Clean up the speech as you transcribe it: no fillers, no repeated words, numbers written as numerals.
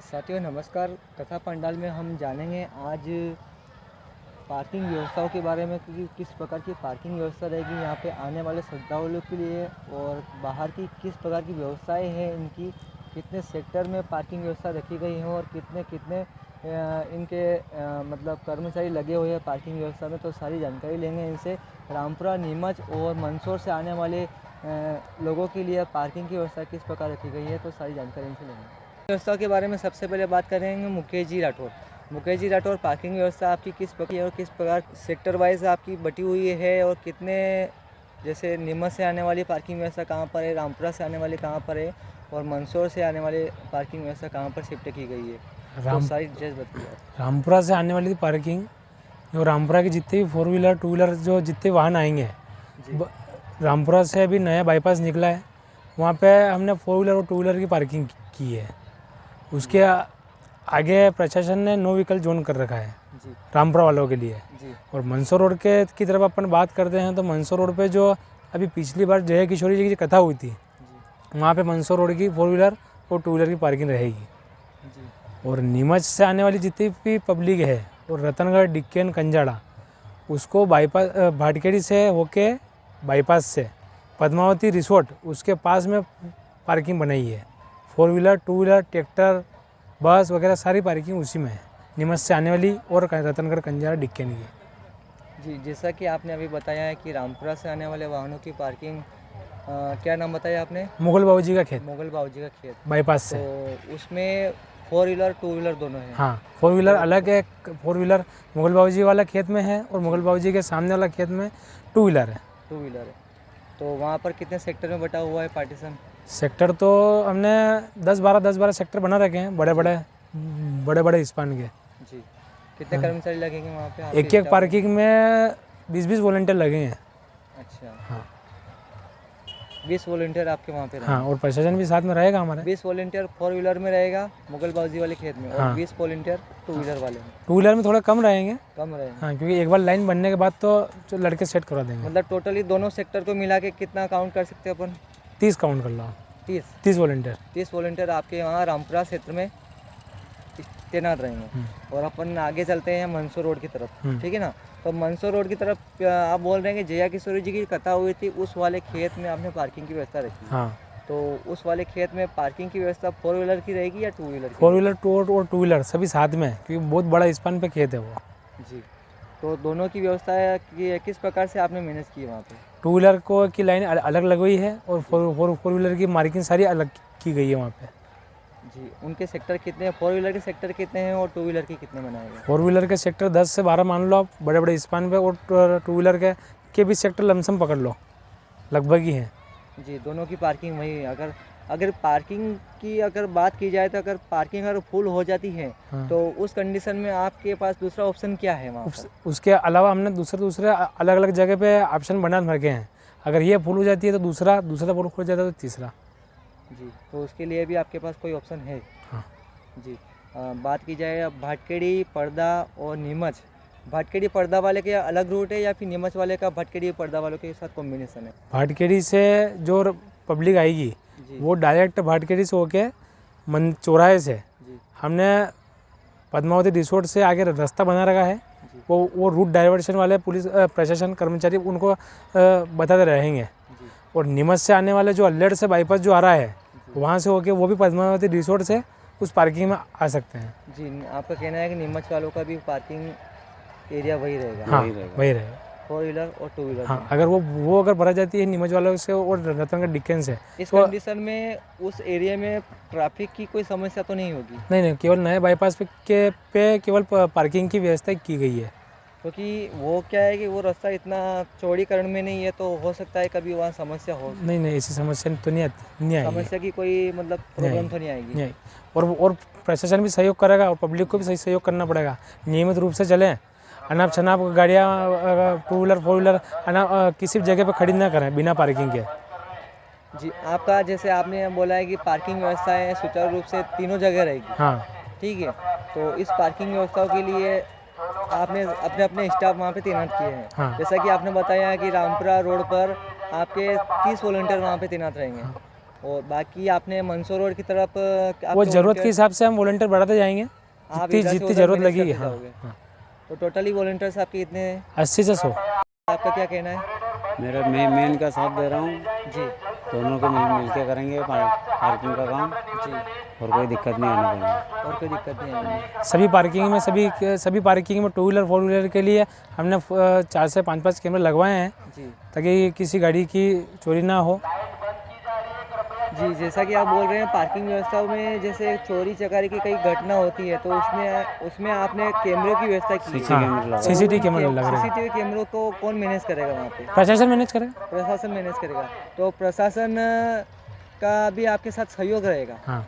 साथियों नमस्कार। कथा पंडाल में हम जानेंगे आज पार्किंग व्यवस्थाओं के बारे में कि किस प्रकार की पार्किंग व्यवस्था रहेगी यहाँ पे आने वाले श्रद्धालुओं के लिए, और बाहर की किस प्रकार की व्यवस्थाएं हैं इनकी, कितने सेक्टर में पार्किंग व्यवस्था रखी गई है और कितने कितने इनके मतलब कर्मचारी लगे हुए हैं पार्किंग व्यवस्था में। तो सारी जानकारी लेंगे इनसे। रामपुरा, नीमच और मंदसौर से आने वाले लोगों के लिए पार्किंग की व्यवस्था किस प्रकार रखी गई है, तो सारी जानकारी इनसे लेंगे। व्यवस्था के बारे में सबसे पहले बात करेंगे मुकेश जी राठौर। मुकेश जी राठौर, पार्किंग व्यवस्था आपकी किस प्रकार और किस प्रकार सेक्टर वाइज आपकी बटी हुई है, और कितने जैसे नीमच से आने वाली पार्किंग व्यवस्था कहाँ पर है, रामपुरा से आने वाली कहाँ पर है, और मंदसौर से आने वाली पार्किंग व्यवस्था कहाँ पर शिफ्ट की गई है, तो सारी डिटेल्स बताइए। रामपुरा से आने वाली पार्किंग, जो रामपुरा के जितने भी 4 व्हीलर 2 व्हीलर जो जितने वाहन आएंगे, रामपुरा से अभी नया बाईपास निकला है, वहाँ पे हमने 4 व्हीलर और 2 व्हीलर की पार्किंग की है। उसके आगे प्रशासन ने नो व्हीकल जोन कर रखा है रामपुरा वालों के लिए। और मंदसौर रोड के की तरफ अपन बात करते हैं तो मंदसौर रोड पे जो अभी पिछली बार जय किशोरी जी की कथा हुई थी, वहाँ पे मंदसौर रोड की 4 व्हीलर और 2 व्हीलर की पार्किंग रहेगी। और नीमच से आने वाली जितनी भी पब्लिक है और रतनगढ़, डिक्कन, कंजाड़ा, उसको बाईपास भाटखेड़ी से होके बाईपास से पद्मावती रिसोर्ट उसके पास में पार्किंग बनाई है। 4 व्हीलर 2 व्हीलर ट्रैक्टर, बस वगैरह सारी पार्किंग उसी में है, नीमच से आने वाली और रतनगढ़, कंजाड़ा, डिक्कन की। जी, जैसा कि आपने अभी बताया है कि रामपुरा से आने वाले वाहनों की पार्किंग क्या नाम बताया आपने? मुगल बाबूजी का खेत। मुगल बाबूजी का खेत बाईपास से। तो उसमें 4 व्हीलर 2 व्हीलर दोनों हैं। हाँ, 4 व्हीलर अलग है। 4 व्हीलर मुगल बाबूजी वाला खेत में है और मुगल बाबूजी के सामने वाला खेत में 2 व्हीलर है। 2 व्हीलर है। तो वहाँ पर कितने सेक्टर में बटा हुआ है पार्टीशन? सेक्टर तो हमने 10-12 सेक्टर बना रखे हैं, बड़े बड़े स्पान के। जी, कितने कर्मचारी लगेंगे वहाँ पे? एक पार्किंग में 20-20 वॉलंटियर लगे हैं। अच्छा, हाँ, 20 वॉलंटियर आपके वहाँ पे? हाँ, और प्रशासन भी साथ में रहेगा हमारे। 20 वॉलंटियर 4 व्हीलर में रहेगा मुगल बाबूजी वाले खेत में, और 20 वॉलंटियर 2 व्हीलर वाले में। 2 व्हीलर में थोड़ा कम रहेंगे। हाँ, क्योंकि एक बार लाइन बनने के बाद तो लड़के सेट करवा देंगे। मतलब टोटली दोनों सेक्टर को मिला के कितना काउंट कर सकते हैं अपन? 30 काउंट कर लो। 30 वॉलंटियर। 30 वॉलंटियर आपके वहाँ रामपुरा क्षेत्र में तैनात रहेंगे। और अपन आगे चलते हैं मंदसौर रोड की तरफ, ठीक है ना? तो मंदसौर रोड की तरफ आप बोल रहे हैं कि जया किशोरी जी की कथा हुई थी, उस वाले खेत में आपने पार्किंग की व्यवस्था रखी है। हाँ, तो उस वाले खेत में पार्किंग की व्यवस्था 4 व्हीलर की रहेगी या 2 व्हीलर की? 4 व्हीलर और 2 व्हीलर सभी साथ में, क्योंकि बहुत बड़ा स्पान पे खेत है वो। जी, तो दोनों की व्यवस्था किस प्रकार से आपने मैनेज की है वहाँ पे? 2 व्हीलर को की लाइन अलग लगवाई है और 4 व्हीलर की मार्किंग सारी अलग की गई है वहाँ पे। जी, उनके सेक्टर कितने हैं? 4 व्हीलर के सेक्टर कितने हैं और 2 व्हीलर के कितने बनाए गए? 4 व्हीलर के सेक्टर 10 से 12 मान लो आप, बड़े स्पान पे, और 2 व्हीलर के भी सेक्टर लमसम पकड़ लो, लगभग ही है। जी, दोनों की पार्किंग वही है। अगर पार्किंग की अगर बात की जाए तो अगर पार्किंग अगर फुल हो जाती है, तो उस कंडीशन में आपके पास दूसरा ऑप्शन क्या है वहाँ पर? उसके अलावा हमने दूसरे अलग अलग जगह पे ऑप्शन बना रखे हैं। अगर ये फुल हो जाती है तो दूसरा फुल हो जाता है तो तीसरा। जी, तो उसके लिए भी आपके पास कोई ऑप्शन है? हाँ जी। बात की जाए अब भाटखेड़ी, पर्दा और नीमच, भाटखेड़ी पर्दा वाले के अलग रूट है या फिर नीमच वाले का भाटखेड़ी पर्दा वालों के साथ कॉम्बिनेशन है? भाटखेड़ी से जो पब्लिक आएगी वो डायरेक्ट भाटखेड़ी से होके चौराहे से हमने पद्मावती रिसोर्ट से आगे रास्ता बना रखा है। वो रूट डाइवर्शन वाले पुलिस प्रशासन कर्मचारी उनको बताते रहेंगे। और नीमच से आने वाले जो अल्लेड़ से बाईपास जो आ रहा है, वहाँ से होके वो भी पद्मावती रिसोर्ट से उस पार्किंग में आ सकते हैं। जी, आपका कहना है कि नीमच वालों का भी पार्किंग एरिया वही रहेगा? हाँ, वही रहेगा, 4 व्हीलर और 2 व्हीलर। हाँ, अगर वो अगर भरा जाती है नीमच वालों से और रतनगढ़, डिक्कन से, इस कंडीशन में उस एरिया में ट्रैफिक की कोई समस्या तो नहीं होगी? नहीं, केवल नए बाईपास पे केवल पार्किंग की व्यवस्था की गई है। क्योंकि वो क्या है कि वो रास्ता इतना चौड़ीकरण में नहीं है, तो हो सकता है कभी वहाँ समस्या हो। नहीं, ऐसी समस्या तो नहीं आएगी। समस्या की कोई मतलब प्रॉब्लम तो नहीं आएगी? नहीं। और प्रशासन भी सहयोग करेगा और पब्लिक को भी सही सहयोग करना पड़ेगा। नियमित रूप से चलें, अनाप शनाप गाड़ियाँ 2 व्हीलर 4 व्हीलर किसी जगह पे खड़ी ना करें बिना पार्किंग के। जी, आपका जैसे आपने बोला है कि पार्किंग व्यवस्थाएं सुचारू रूप से तीनों जगह रहेगी। हाँ, ठीक है, तो इस पार्किंग व्यवस्थाओं के लिए आपने अपने स्टाफ वहाँ पे तैनात किए हैं। हाँ। जैसा कि आपने बताया कि रामपुरा रोड पर आपके 30 वॉलंटियर वहाँ पे तैनात रहेंगे। और बाकी आपने मंसूर रोड की तरफ वो ज़रूरत के हिसाब से हम वॉलंटियर बढ़ाते जाएंगे, आप जितनी इधर से जितनी उधर ज़रूरत मैनेज लगेगी। करते हाँ जाओगे। हाँ, तो टोटली वॉलंटियर्स आपके कितने हैं? 80 से 100। आपका क्या कहना है? मैं इनका साथ दे रहा हूँ, जी दोनों को मिल के करेंगे पार्किंग का काम, जी, और कोई दिक्कत नहीं आने देंगे। और कोई दिक्कत नहीं आएगी। सभी पार्किंग में 2 व्हीलर 4 व्हीलर के लिए हमने 4 से 5 कैमरे लगवाए हैं, जी ताकि किसी गाड़ी की चोरी ना हो। जी, जैसा कि आप बोल रहे हैं पार्किंग व्यवस्था में जैसे चोरी चकारी की कई घटना होती है, तो उसमें आपने कैमरों की व्यवस्था की है। हाँ, CCTV कैमरे लग रहे हैं। सीसीटीवी कैमरों को कौन मैनेज करेगा वहाँ पे? प्रशासन मैनेज करेगा। प्रशासन मैनेज करेगा। तो प्रशासन का भी आपके साथ सहयोग रहेगा। हाँ